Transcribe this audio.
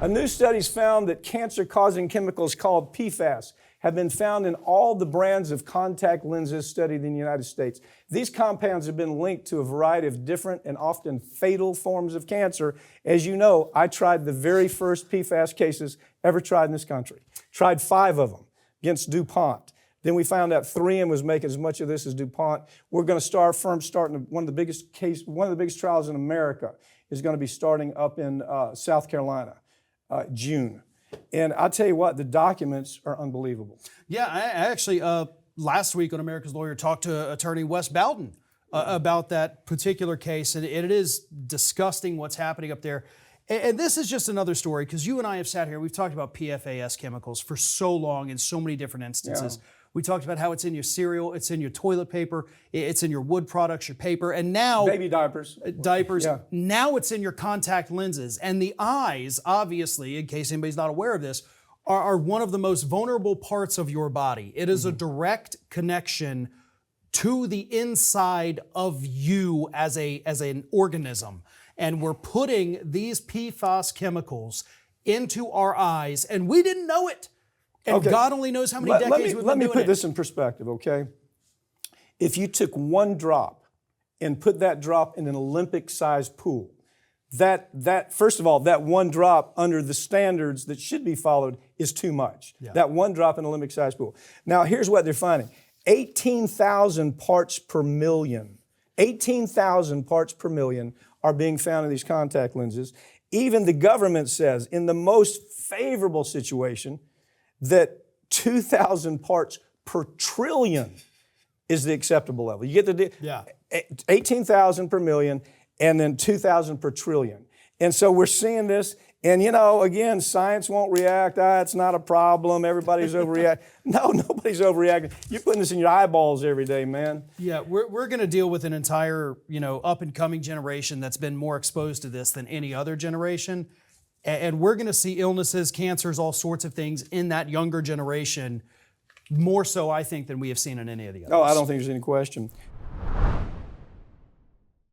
A new study's found that cancer-causing chemicals called PFAS have been found in all the brands of contact lenses studied in the United States. These compounds have been linked to a variety of different and often fatal forms of cancer. As you know, I tried the very first PFAS cases ever tried in this country. Tried 5 of them against DuPont. Then we found out 3M was making as much of this as DuPont. We're going to start starting one of the biggest trials in America is going to be starting up in South Carolina, June. And I'll tell you what, the documents are unbelievable. Yeah, I actually, last week on America's Lawyer, talked to attorney Wes Bowden about that particular case, and it is disgusting what's happening up there. And this is just another story, because you and I have sat here, we've talked about PFAS chemicals for so long in so many different instances. Yeah. We talked about how it's in your cereal, it's in your toilet paper, it's in your wood products, your paper, and now... Baby diapers. Diapers. Yeah. Now it's in your contact lenses. And the eyes, obviously, in case anybody's not aware of this, are one of the most vulnerable parts of your body. It is a direct connection to the inside of you as an organism. And we're putting these PFAS chemicals into our eyes, and we didn't know it. And okay. God only knows how many decades we've been doing it. Let me put this in perspective, okay? If you took one drop and put that drop in an Olympic-sized pool, first of all, that one drop under the standards that should be followed is too much. Yeah. That one drop in an Olympic-sized pool. Now, here's what they're finding. 18,000 parts per million. 18,000 parts per million are being found in these contact lenses. Even the government says, in the most favorable situation, that 2,000 parts per trillion is the acceptable level. You get the yeah. 18,000 per million and then 2,000 per trillion. And so we're seeing this, and you know, again, science won't react. It's not a problem. Everybody's overreacting. No, nobody's overreacting. You're putting this in your eyeballs every day, man. Yeah, we're going to deal with an entire, up and coming generation that's been more exposed to this than any other generation. And we're going to see illnesses, cancers, all sorts of things in that younger generation, more so, I think, than we have seen in any of the others. No, I don't think there's any question.